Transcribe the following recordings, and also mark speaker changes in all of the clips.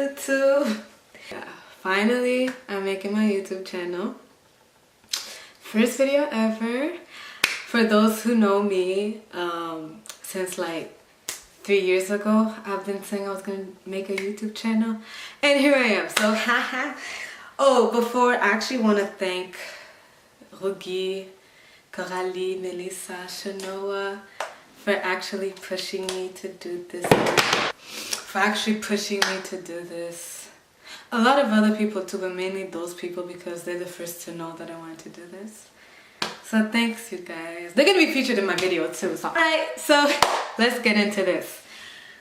Speaker 1: YouTube. Yeah, finally I'm making my YouTube channel. First video ever. For those who know me, since like 3 years ago, I've been saying I was gonna make a YouTube channel, and here I am. So haha. Oh, before, I actually want to thank Rugi, Coralie, Melissa, Shanoa for actually pushing me to do this. A lot of other people too, but mainly those people because they're the first to know that I wanted to do this. So thanks, you guys. They're gonna be featured in my video too. So alright, so let's get into this.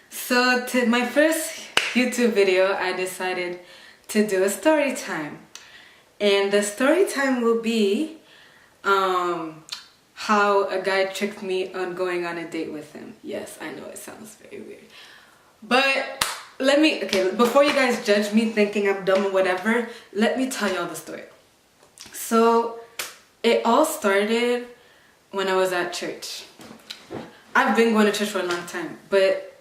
Speaker 1: So to my first YouTube video, I decided to do a story time, and the story time will be how a guy tricked me on going on a date with him. Yes, I know it sounds very weird, but before you guys judge me thinking I'm dumb or whatever, let me tell y'all the story. So it all started when I was at church. I've been going to church for a long time, but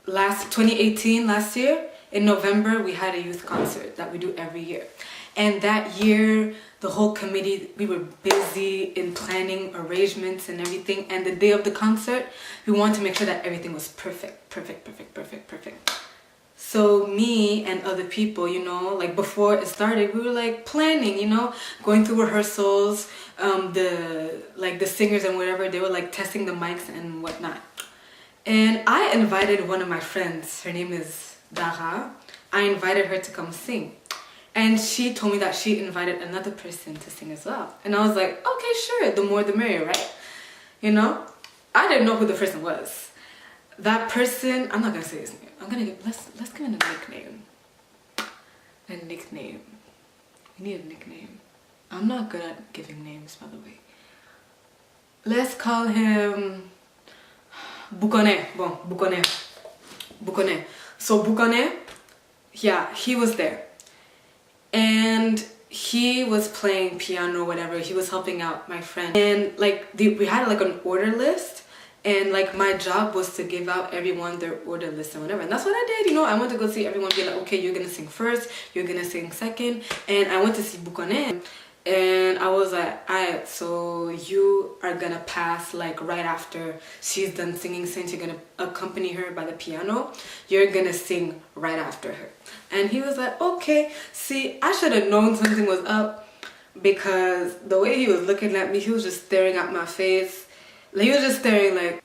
Speaker 1: 2018, last year, in November, we had a youth concert that we do every year. And that year, the whole committee, we were busy in planning arrangements and everything. And the day of the concert, we wanted to make sure that everything was perfect. So me and other people, you know, like before it started, we were like planning, you know, going through rehearsals, the singers and whatever, they were like testing the mics and whatnot. And I invited one of my friends, her name is Dara. I invited her to come sing. And she told me that she invited another person to sing as well. And I was like, okay, sure, the more the merrier, right? You know? I didn't know who the person was. That person, I'm not gonna say his name. Let's give him a nickname. A nickname. We need a nickname. I'm not good at giving names, by the way. Let's call him Bukone. Bon, Bukone. So Bukone, yeah, he was there. And he was playing piano or whatever. He was helping out my friend. And like we had like an order list. And like my job was to give out everyone their order list and whatever. And that's what I did, you know. I went to go see everyone, be like, okay, you're gonna sing first, you're gonna sing second. And I went to see Bukone. And I was like, alright, so you are gonna pass like right after she's done singing, since you're gonna accompany her by the piano, you're gonna sing right after her. And he was like, okay. See, I should have known something was up, because the way he was looking at me, he was just staring at my face. Like, he was just staring like,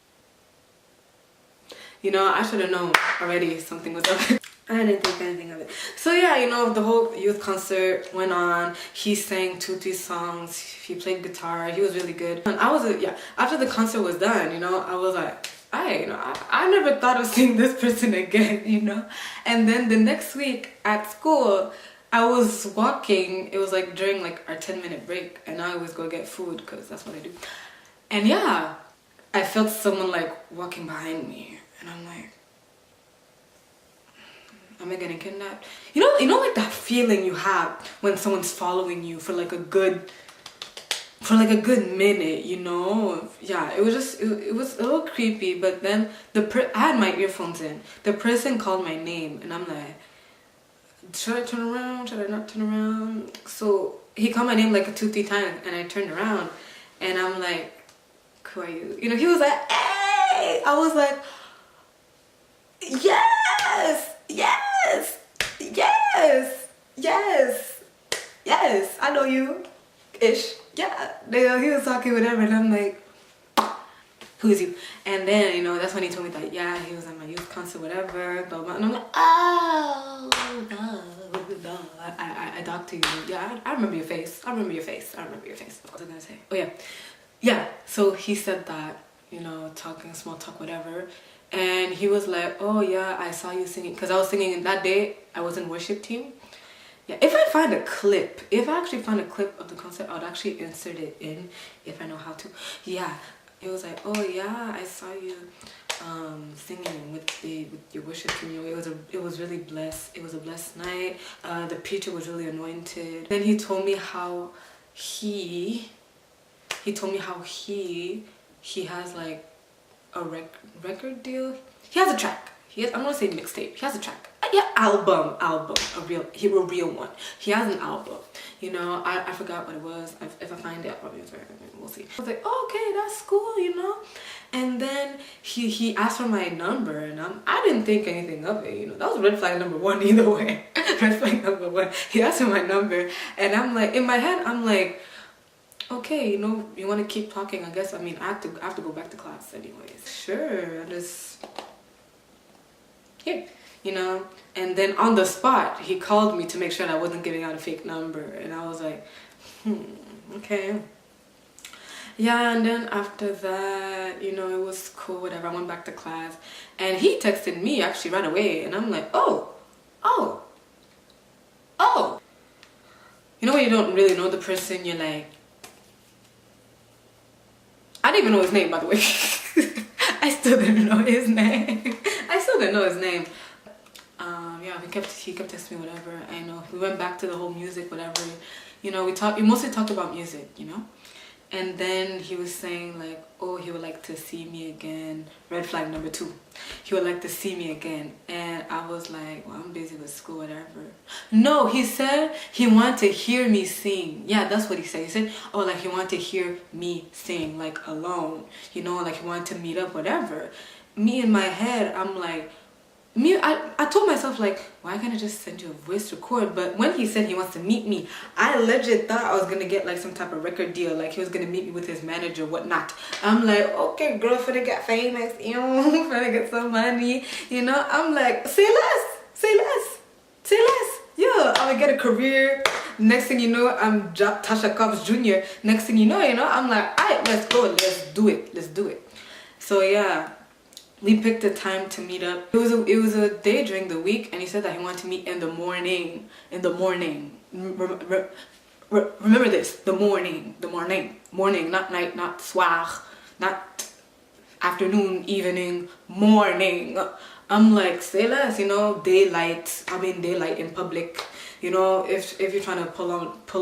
Speaker 1: you know, I should have known already something was up. I didn't think anything of it. So yeah, you know, the whole youth concert went on. He sang 2-3 songs. He played guitar. He was really good. And after the concert was done, you know, I was like, I never thought of seeing this person again, you know. And then the next week at school, I was walking. It was like during like our 10-minute break, and I always go get food because that's what I do. And yeah, I felt someone like walking behind me, and I'm like, am I getting kidnapped? You know like that feeling you have when someone's following you for like a good minute, you know? Yeah, it was a little creepy. But then I had my earphones in. The person called my name, and I'm like, should I turn around? Should I not turn around? So he called my name like 2-3 times, and I turned around, and I'm like, who are you? You know, he was like, hey! I was like, yes! Yes, I know you, ish. Yeah, he was talking whatever, and I'm like, who's you? And then, you know, that's when he told me that, yeah, he was at my youth concert, whatever, blah, blah. And I'm like, oh, no. I talked to you. Yeah, I remember your face. What was I gonna say? Oh, yeah. Yeah, so he said that, you know, talking small talk, whatever. And he was like, oh yeah, I saw you singing, because I was singing that day. I was in worship team. Yeah, if I actually find a clip of the concert, I would actually insert it in if I know how to. Yeah, it was like, oh yeah, I saw you singing with your worship team. You know, it was really blessed. It was a blessed night. The preacher was really anointed. Then he told me how he has like a record deal. He has a track. I'm gonna say mixtape. He has a track. Yeah, album, a real one. He has an album. You know, I forgot what it was. If I find it, I'll probably we'll see. I was like, oh, okay, that's cool, you know. And then he asked for my number, and I didn't think anything of it. You know, that was red flag number one either way. Red flag number one. He asked for my number, and I'm like, in my head, I'm like, okay, you know, you want to keep talking? I guess. I mean, I have to go back to class anyways. Sure, I just here. You know, and then on the spot he called me to make sure that I wasn't giving out a fake number, and I was like, okay. Yeah, and then after that, you know, it was cool, whatever. I went back to class, and he texted me actually right away, and I'm like, oh. You know when you don't really know the person, you're like, I didn't even know his name, by the way. I still didn't know his name. Yeah, he kept texting me, whatever. I know we went back to the whole music, whatever. You know, we mostly talked about music, you know. And then he was saying like, oh, he would like to see me again. Red flag number 2. He would like to see me again. And I was like, well, I'm busy with school, whatever. No, he said he wanted to hear me sing. Yeah, that's what he said. He said, oh, like he wanted to hear me sing, like alone. You know, like he wanted to meet up, whatever. Me in my head, I'm like, I told myself like, why can't I just send you a voice record? But when he said he wants to meet me, I legit thought I was gonna get like some type of record deal, like he was gonna meet me with his manager, whatnot. I'm like, okay, girl, finna get famous, you know, finna get some money, you know. I'm like, say less. Yeah, I'm gonna get a career. Next thing you know, I'm Tasha Cobbs Jr. Next thing you know, I'm like, alright, let's go, let's do it. So yeah. We picked a time to meet up. It was a day during the week, and he said that he wanted to meet in the morning. Remember this: the morning, not night, not soir, not afternoon, evening, morning. I'm like, say less, you know, daylight. I mean, daylight in public. You know, if you're trying to pull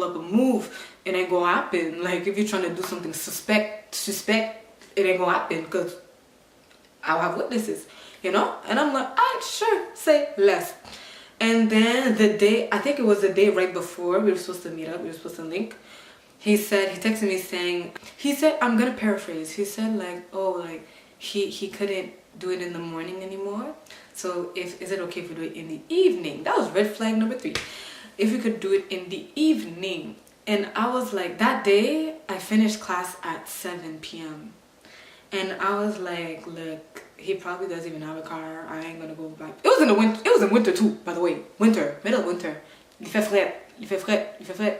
Speaker 1: up a move, it ain't gonna happen. Like if you're trying to do something suspect, it ain't gonna happen because I'll have witnesses, you know. And I'm like, alright, sure, say less. And then the day, I think it was the day right before we were supposed to meet up, we were supposed to link. He texted me saying, I'm gonna paraphrase. He said like, oh, like he couldn't do it in the morning anymore. So is it okay if we do it in the evening? That was red flag number 3. If we could do it in the evening. And I was like, that day I finished class at 7 p.m. And I was like, look, he probably doesn't even have a car. I ain't gonna go back. It was in the winter. It was in winter too, by the way. Middle of winter. Il fait frais.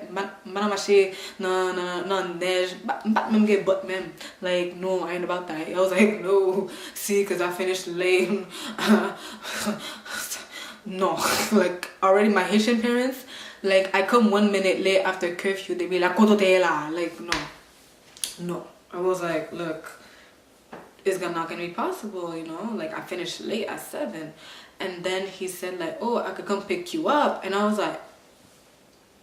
Speaker 1: Madame marché non neige. But même get butt même. Like no, I ain't about that. I was like no, see, cause I finished late. No, like already my Haitian parents. Like I come 1 minute late after curfew. They be like, "Kotote like no. I was like, look. It's not gonna be possible, you know. Like I finished late at 7, and then he said like, oh, I could come pick you up, and I was like,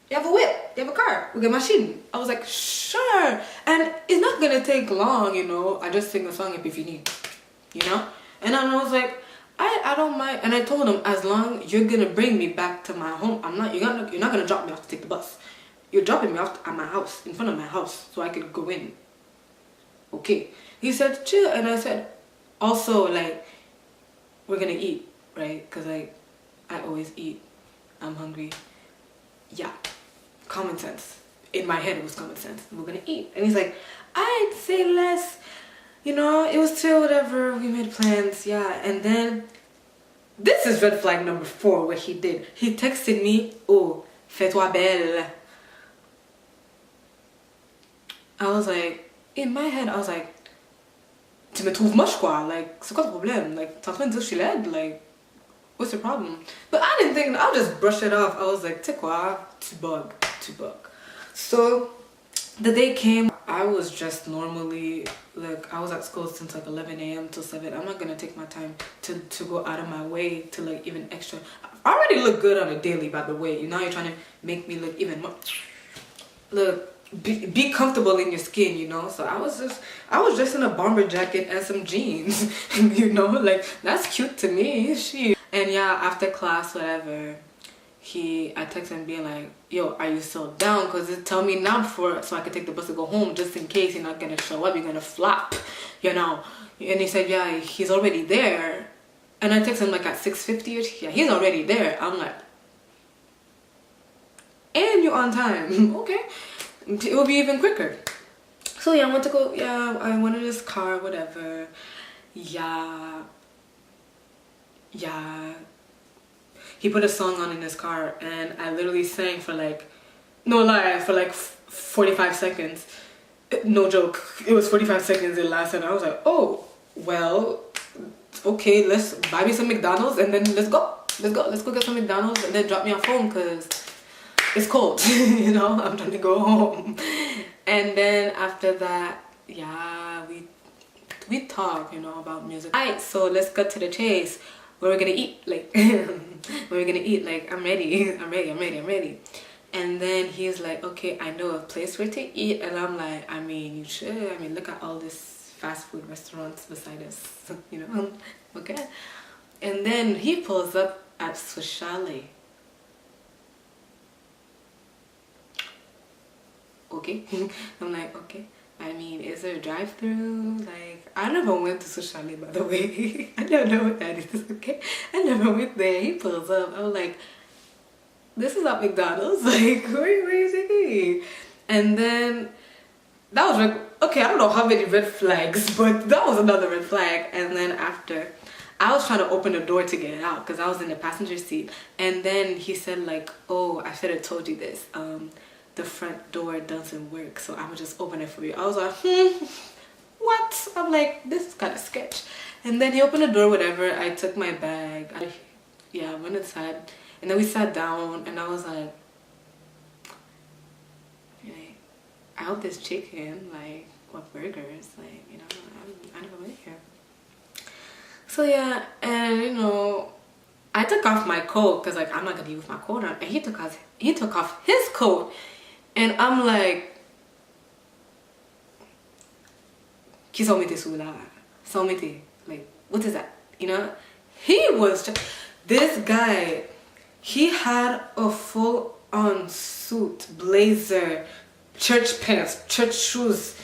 Speaker 1: you have a whip, you have a car, we get machine. I was like, sure, and it's not gonna take long, you know. I just sing a song if you need, you know. And then I was like, I don't mind, and I told him as long you're gonna bring me back to my home, you're not gonna drop me off to take the bus. You're dropping me off at my house, in front of my house, so I could go in. Okay. He said chill, and I said also like we're gonna eat, right? Because I always eat. I'm hungry. Yeah, common sense. In my head it was common sense. We're gonna eat. And he's like, I'd say less, you know. It was chill, whatever. We made plans. Yeah. And then this is red flag number 4, what he did. He texted me, oh, fais-toi belle. I was like, in my head I was like, tu me trouves moche quoi, like c'est quoi le problème, like t'es en train de dire que je suis laide, like what's the problem? But I didn't think, I'll just brush it off. I was like, tu sais quoi, tu bug. So the day came, I was just normally, like I was at school since like 11 a.m. till 7. I'm not gonna take my time to go out of my way to like even extra. I already look good on a daily, by the way. You know, you're trying to make me look even more. Look, be comfortable in your skin, you know. So I was just in a bomber jacket and some jeans, you know, like that's cute to me. She and yeah, after class, whatever, I texted him being like, yo, are you still down? Because tell me now before so I could take the bus to go home, just in case you're not gonna show up, you're gonna flop, you know. And he said, yeah, he's already there. And I texted him like at 6:50ish. Yeah, he's already there. I'm like, and you're on time. Okay, it will be even quicker. So yeah, I wanted this car, whatever. Yeah, he put a song on in his car, and I literally sang for like, no lie, for like 45 seconds. No joke, it was 45 seconds it lasted. And I was like, oh well, okay, let's buy me some McDonald's and then let's go get some McDonald's and then drop me off home because it's cold. You know, I'm trying to go home. And then after that, yeah, we talk, you know, about music. Alright, so let's cut to the chase. Where we're gonna eat, like I'm ready. And then he's like, okay, I know a place where to eat. And I'm like, I mean, you should. I mean, look at all this fast food restaurants beside us, you know. Okay. And then he pulls up at Swiss Chalet. Okay. I'm like, okay. I mean, is there a drive-through? Like, I never went to Swiss Chalet, by the way. I don't know what that is, okay? I never went there. He pulls up. I was like, this is not McDonald's. Like, where are you taking me? And then that was like, okay, I don't know how many red flags, but that was another red flag. And then after, I was trying to open the door to get out because I was in the passenger seat. And then he said like, oh, I should have told you this. The front door doesn't work, so I'm gonna just open it for you. I was like, what? I'm like, this is kind of sketch. And then he opened the door, whatever. I took my bag. I went inside. And then we sat down, and I was like, I hope there's chicken, like, what burgers, like, you know, I never went here. So yeah, and you know, I took off my coat, because like, I'm not gonna use my coat on, and he took off his coat, and I'm like, qui somete sula, somete, like, what is that, you know? He was just, this guy, he had a full-on suit, blazer, church pants, church shoes,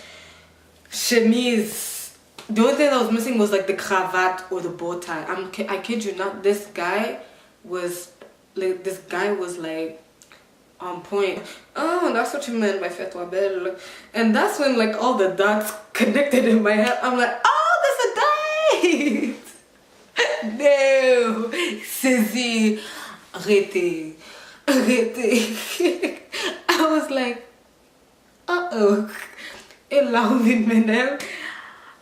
Speaker 1: chemise. The only thing that was missing was like the cravat or the bow tie. I kid you not, this guy was like on point. Oh, that's what you meant by fais-toi belle. And that's when like all the dots connected in my head. I'm like, oh, there's a date. No, saisi, arrêtez. I was like, uh-oh. Allow me, madam.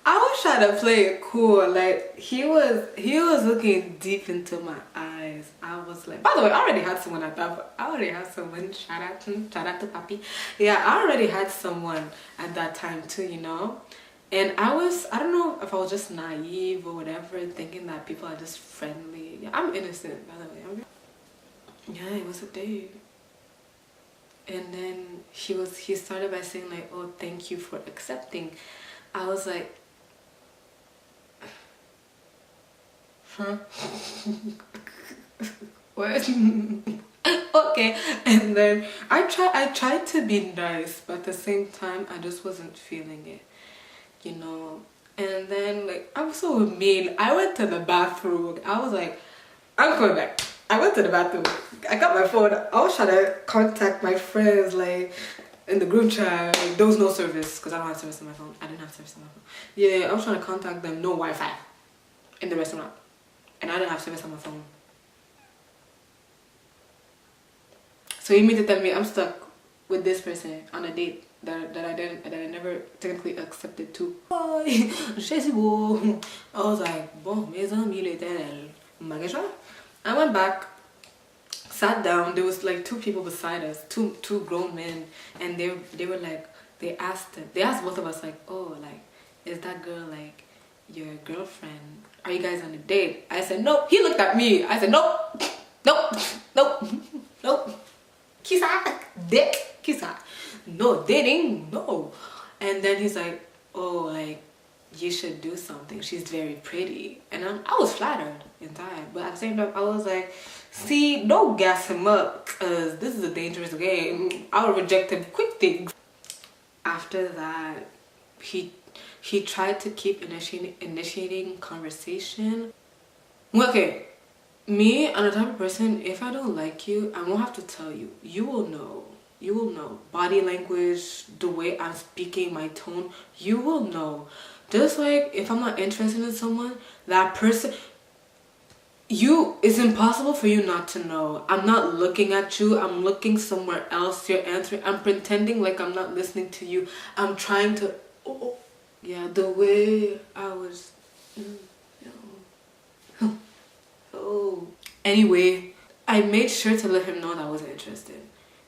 Speaker 1: I was trying to play it cool. Like he was looking deep into my eyes. I was like, by the way, I already had someone at that. I already had someone. Shout out to Papi. Yeah, I already had someone at that time too. You know, and I don't know if I was just naive or whatever, thinking that people are just friendly. Yeah, I'm innocent, by the way. Yeah, it was a date. And then he started by saying like, oh, thank you for accepting. I was like, huh? What? Okay. And then I tried to be nice, but at the same time I just wasn't feeling it, you know. And then like I was so mean. I went to the bathroom. I was like, I'm coming back. I went to the bathroom. I got my phone. I was trying to contact my friends like in the group chat. Like, there was no service because I don't have service on my phone. I didn't have service on my phone. Yeah, I was trying to contact them. No Wi-Fi in the restaurant, and I didn't have service on my phone. So you mean to tell me I'm stuck with this person on a date that I never technically accepted to? I was like, bon, mes amis l'éternel. I went back, sat down. There was like two people beside us, two grown men, and they were like, they asked both of us like, oh, like, is that girl like your girlfriend? Are you guys on a date? I said nope. He looked at me. I said nope, nope, nope, nope. Kisa, dick, kisa. no dating, no. And then he's like, oh, like, you should do something. She's very pretty. And I was flattered inside. But at the same time, I was like, see, don't gas him up, because this is a dangerous game. I'll reject him quick things. After that, he tried to keep initiating conversation. Well, okay, me, I'm the type of person, if I don't like you, I won't have to tell you. You will know. You will know. Body language, the way I'm speaking, my tone, you will know. Just like if I'm not interested in someone, that person, it's impossible for you not to know. I'm not looking at you, I'm looking somewhere else. You're answering, I'm pretending like I'm not listening to you. I'm trying to, yeah, the way I was, Anyway, I made sure to let him know that I wasn't interested,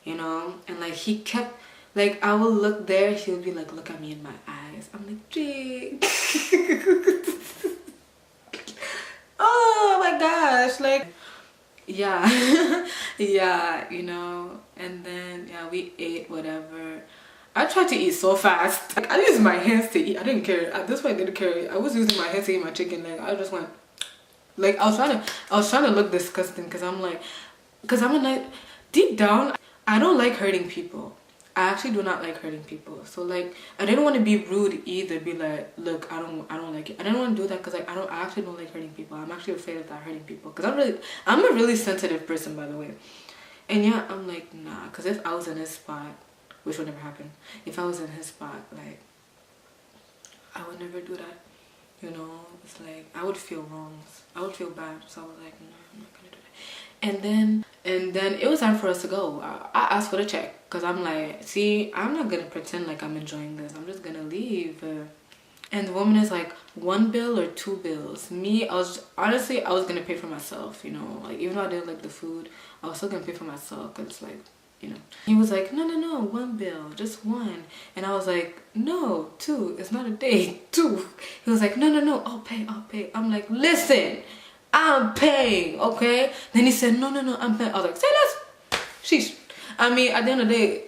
Speaker 1: you know? And like he kept, like I will look there, he'll be like, look at me in my eyes. I'm like, Jake. Oh my gosh, like, yeah. Yeah, you know? And then, yeah, we ate whatever. I tried to eat so fast. Like, I used my hands to eat. I didn't care. At this point, I didn't care. I was using my hands to eat my chicken. Like, I just went, like, I was trying to look disgusting because I'm like, because I'm like, deep down, I don't like hurting people. I actually do not like hurting people. So like, I didn't want to be rude either. Be like, look, I don't like it. I didn't want to do that because like, I actually don't like hurting people. I'm actually afraid of that hurting people because I'm a really sensitive person, by the way. And yeah, I'm like, nah, because if I was in his spot, which would never happen, if I was in his spot, like, I would never do that. You know, it's like, I would feel wrong. I would feel bad. So I was like, no, I'm not gonna do that. And then it was time for us to go. I asked for the check because I'm like, see, I'm not gonna pretend like I'm enjoying this. I'm just gonna leave. And the woman is like, 1 bill or 2 bills? Me, I was gonna pay for myself, you know, like even though I didn't like the food, I was still gonna pay for myself because it's like, you know. He was like, no, 1 bill, just 1. And I was like, no, 2, it's not a date, 2. He was like, no, I'll pay. I'm like, listen, I'm paying, okay? Then he said, no, I'm paying. I was like, say less. Sheesh. I mean, at the end of the day,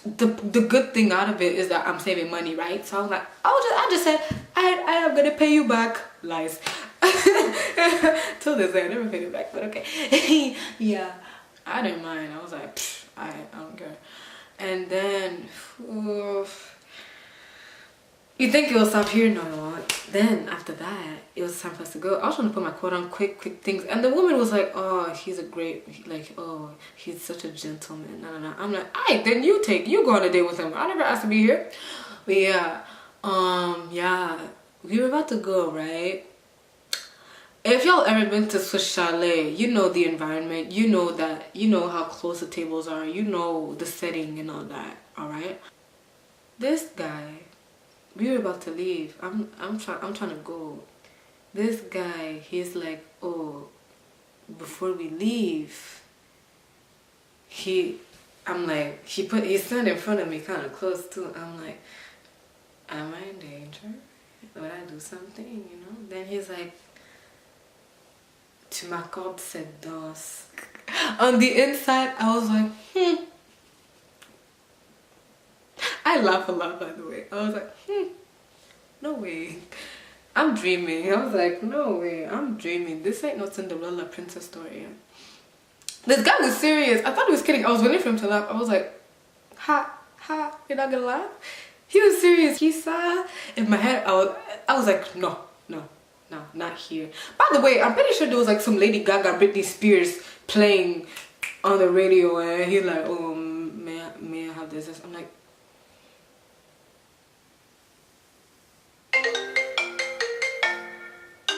Speaker 1: the good thing out of it is that I'm saving money, right? So I was like, I just said, I am gonna pay you back. Lies. Till this day, I never paid it back, but okay. Yeah, I didn't mind. I was like, I don't care. And then, you think it will stop here? No, it won't. Then after that, it was time for us to go. I was trying to put my quote on quick things, and the woman was like, oh, he's a great, like, oh, he's such a gentleman. No. I'm like, alright, then you go on a date with him. I never asked to be here. But yeah, yeah, we were about to go, right? If y'all ever been to Swiss Chalet, you know the environment, you know that, you know how close the tables are, you know the setting and all that, alright? This guy, we were about to leave. I'm trying to go. This guy, he's like, oh, before we leave, I'm like, he stood in front of me kind of close too. I'm like, am I in danger? Would I do something, you know? Then he's like, tu m'accordes cette danse. On the inside, I was like, I laugh a lot, by the way. I was like, no way. I'm dreaming. I was like, no way, I'm dreaming. This ain't no Cinderella princess story. This guy was serious. I thought he was kidding. I was waiting for him to laugh. I was like, ha, you're not gonna laugh? He was serious. He saw in my head, I was like, no, not here. By the way, I'm pretty sure there was like some Lady Gaga, Britney Spears playing on the radio, and he's like, oh, may I have this? I'm like,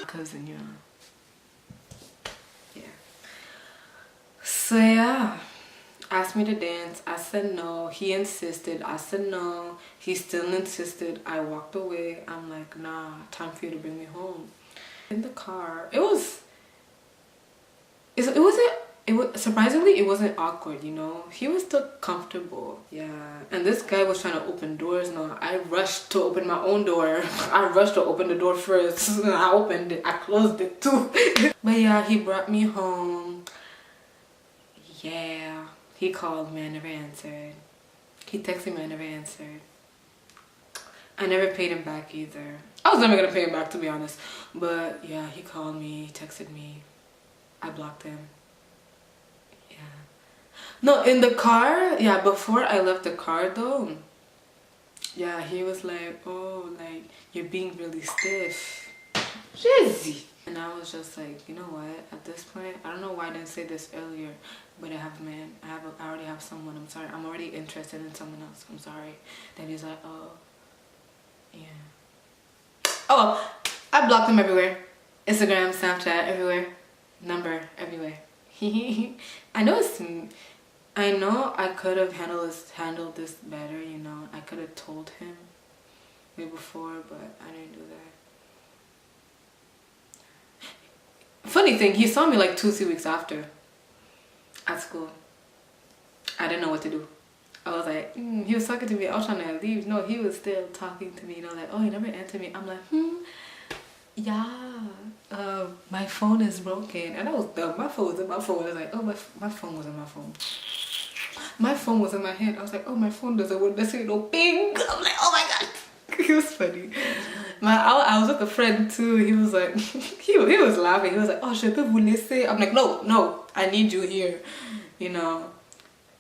Speaker 1: cousin, you know. Yeah. So yeah, asked me to dance. I said no. He insisted. I said no. He still insisted. I walked away. I'm like, nah, time for you to bring me home. In the car, it was surprisingly, it wasn't awkward, you know. He was still comfortable. Yeah. And this guy was trying to open doors. No, I rushed to open my own door. I rushed to open the door first. I opened it. I closed it too. But yeah, he brought me home. Yeah. He called me. I never answered. He texted me, I never answered. I never paid him back either. I was never gonna pay him back, to be honest. But yeah, he called me, he texted me. I blocked him. Yeah. No, in the car, yeah, before I left the car though, yeah, he was like, oh, like, you're being really stiff. Jizzy. And I was just like, you know what, at this point, I don't know why I didn't say this earlier, but I have a man, I already have someone, I'm sorry, I'm already interested in someone else, I'm sorry. Then he's like, oh, yeah. Oh, I blocked him everywhere. Instagram, Snapchat, everywhere. Number, everywhere. I know I could have handled this better, you know. I could have told him way before, but I didn't do that. Funny thing, he saw me like 2-3 weeks after at school. I didn't know what to do. I was like, he was talking to me. I was trying to leave. No, he was still talking to me. You know, like, oh, he never answered me. I'm like, yeah, my phone is broken. And I was dumb. My phone was in my phone. I was like, oh, my phone was in my phone. My phone was in my hand. I was like, oh, my phone doesn't work. Let's say no ping. I'm like, oh my god. It was funny. I was with a friend too. He was like, he was laughing. He was like, oh, je peux vous laisser? I'm like, no, I need you here. You know.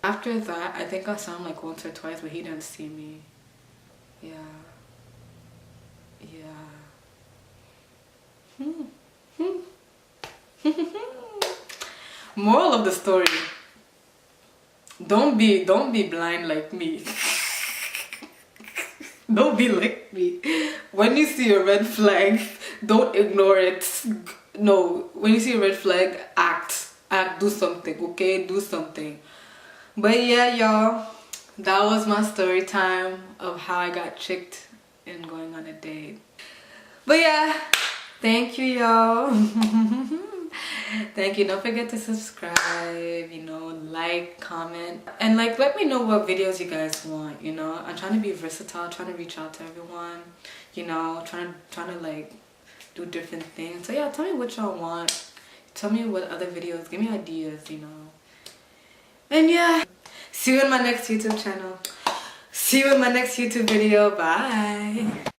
Speaker 1: After that, I think I saw him like once or twice, but he didn't see me. Yeah. Moral of the story: don't be blind like me. Don't be like me. When you see a red flag, don't ignore it. No, when you see a red flag, act, do something, okay? Do something. But yeah, y'all, that was my story time of how I got tricked in going on a date. But yeah, thank you, y'all. Thank you. Don't forget to subscribe, you know, like, comment, and like let me know what videos you guys want. You know, I'm trying to be versatile, trying to reach out to everyone, you know, trying to like do different things. So yeah, tell me what y'all want. Tell me what other videos, give me ideas, you know. And yeah, see you in my next YouTube channel. See you in my next YouTube video. Bye.